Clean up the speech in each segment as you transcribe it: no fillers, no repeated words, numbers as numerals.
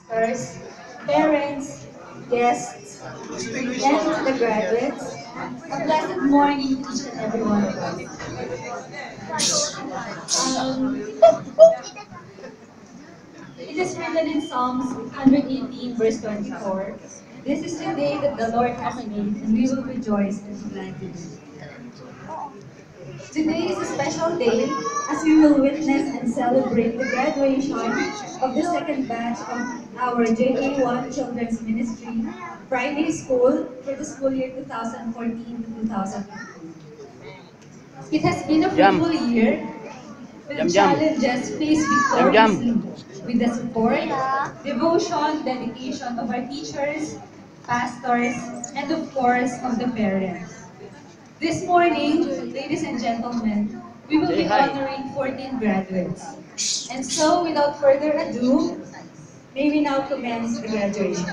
First, parents, guests, and the graduates, a blessed morning to each and every one of us. It is written in Psalms 118, verse 24. This is the day that the Lord has made, and we will rejoice and be glad in it. Today is a special day as we will witness and celebrate the graduation of the second batch of our JA1 Children's Ministry Friday School for the school year 2014 to 2015. It has been a fruitful year with challenges faced victoriously with the support, devotion, dedication of our teachers, pastors, and of course of the parents. This morning, ladies and gentlemen, we will be honoring 14 graduates. And so, without further ado, may we now commence the graduation.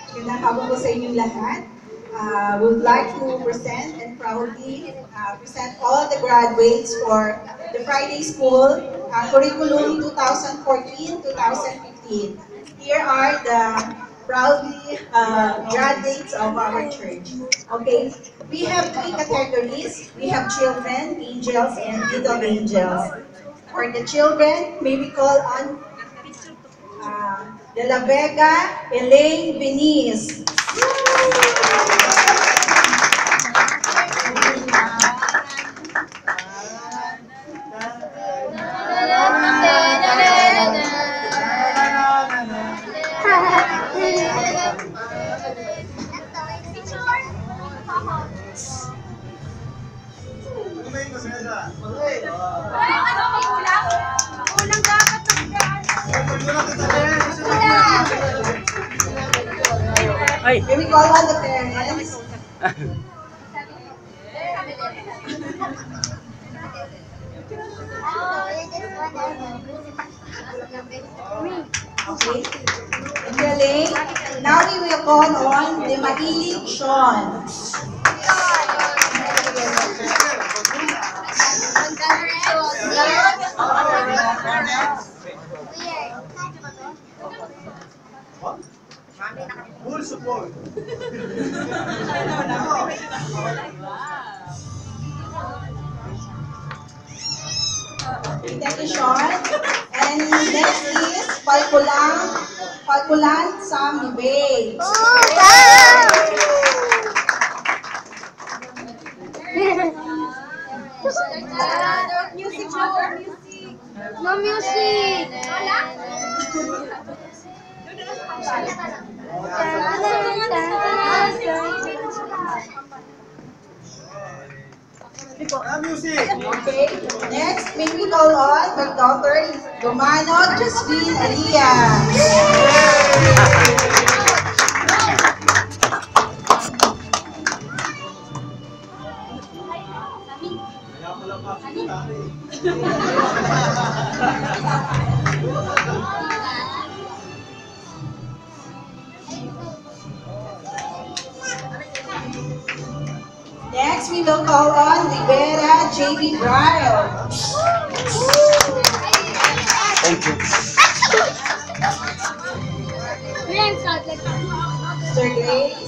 Magandang hapon po sa inyong lahat. Would like to present and proudly present all the graduates for the Friday School Curriculum 2014-2015. Here are the proudly graduates of our church. Okay, we have three categories. We have children, angels, and little angels. For the children, may we call on De La Vega, Elaine Beniz. Can we call on the parents? Okay. Elaine. Now we will call on the Mahilig Sean. Full support. Thank you, Sean. And next is Palkulan Sam Bay. No music. Music. Okay. Next, may we call on my daughter, Romano Jasmine Alias. Next, we will call on Rivera J.B. Bryle. Thank you. Sir Grace.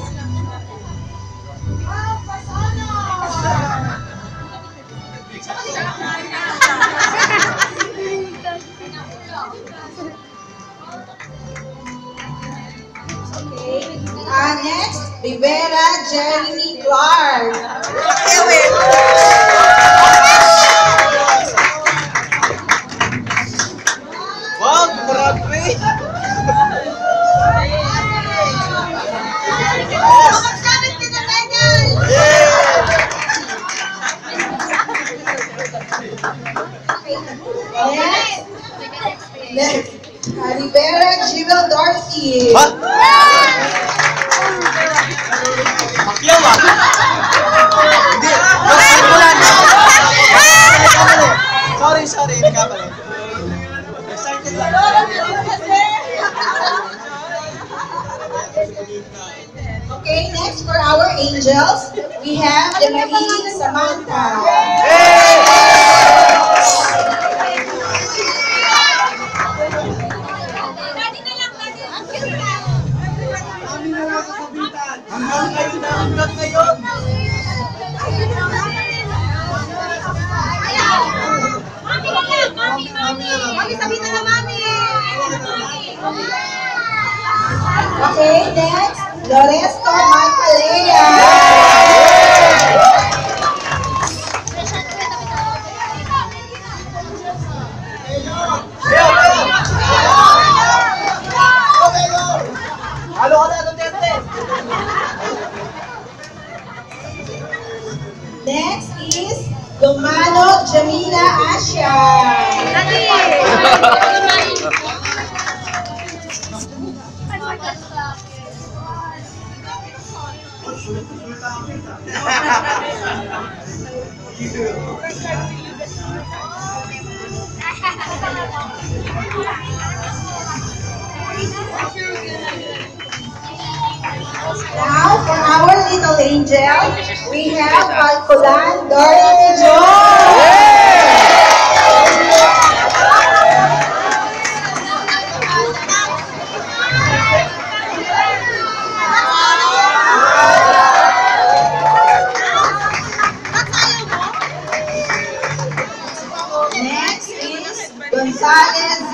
Okay. Next, Rivera Jeremy Clark. Wow, grabe. Next, Rivera Jewel Dorothy. What? Makyaw ah. Hindi. Kalkulan. Sorry. Hindi ka pala. Excited lang. Okay, next for our angels, we have Demarie Samantha. Hanggang ngayon. Okay, next, Loresto Macalea. Halo ka na, Duterte. Next is Lumano Jamila Asya. Now, for our little angel, we have Alcolan Dorothy Next is Gonzalez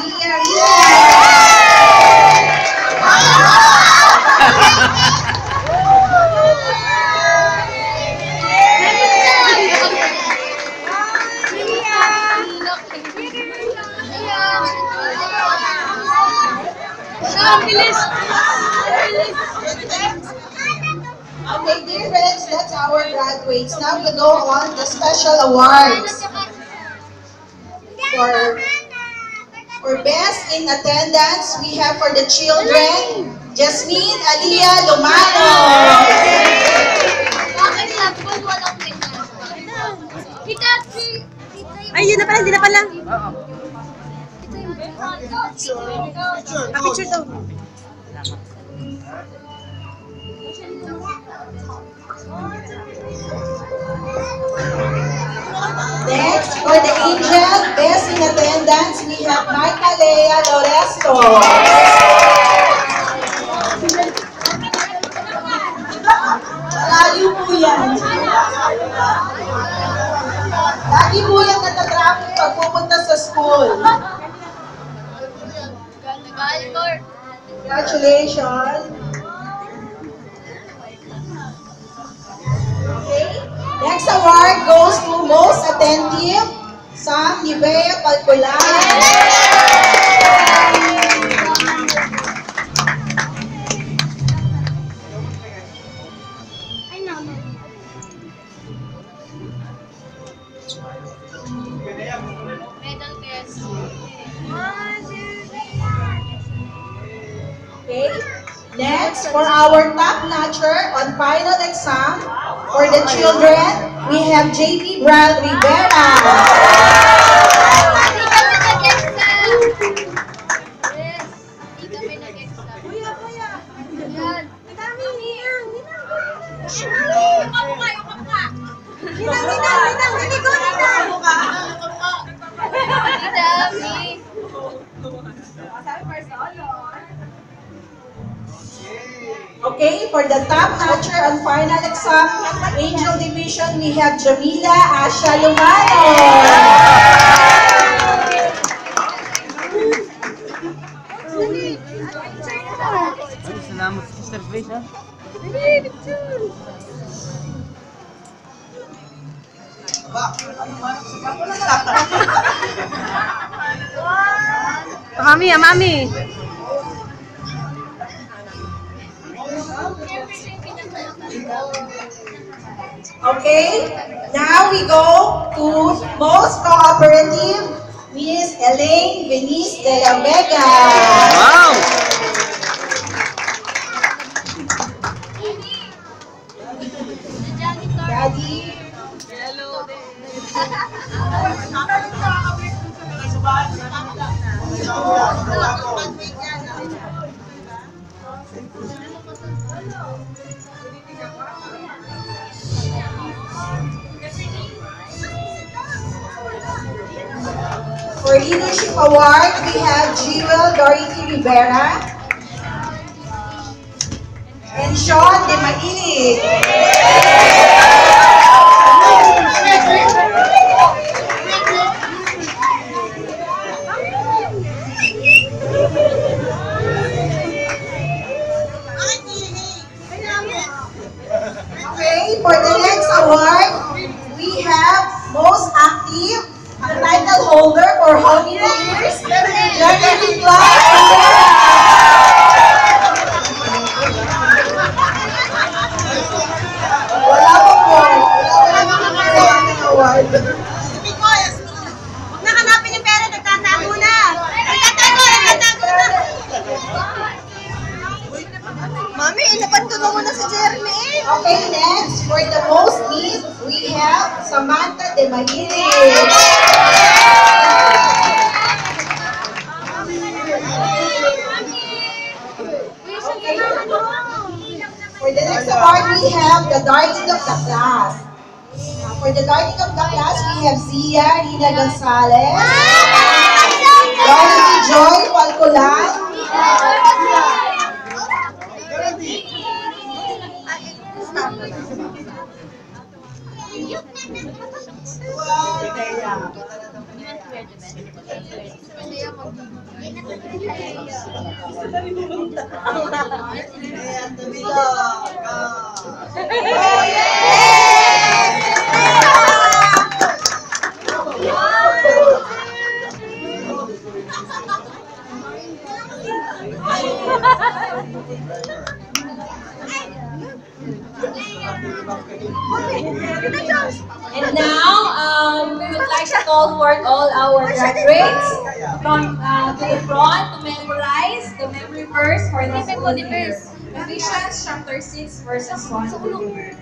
Okay, dear friends, that's our graduates. Now we go on the special awards. For best in attendance, we have for the children, Jasmine Alia Lumano. Ay, yun na pala, hindi na pala. Picture daw. Next, for the angel, best in attendance, we have Marcalea Loresto. Layo po yan. Lagi po yan natatraffic pag pupunta sa school. Congratulations. Okay. Next award goes to most attentive, Sam Nivea Palculan. Okay. Next, for our top notcher on final exam for the children, we have JP Brad Rivera. Okay, for the top notcher on final exam, Angel Division, we have Jamila Asha Lumano. Salamat, Sister Grace, ha? Mami, mami. Okay, now we go to most cooperative, Miss Elaine Venice de la Vega. Wow! Daddy. For Leadership Award, we have Jewel Dorothy Rivera and Sean De Maili. Okay, for the next award, we have Most Active, ang title holder for how many years? Jeremy Clark. Wala po po. Wala po award. Huwag na hanapin yung pera, nagtatago na. Nagtatago na. Mami, inabantunan mo na si Jeremy. Okay, next, for the most need, we have Samantha De Maili. For the next award, we have the Darling of the Class. For the Darling of the Class, we have Zia Rina Gonzalez, Dorothy Joy Palcolan, And now, we would like to call forth all our graduates from to the front to memorize the memory verse for this school year. Ephesians chapter 6 verses 1 to 3.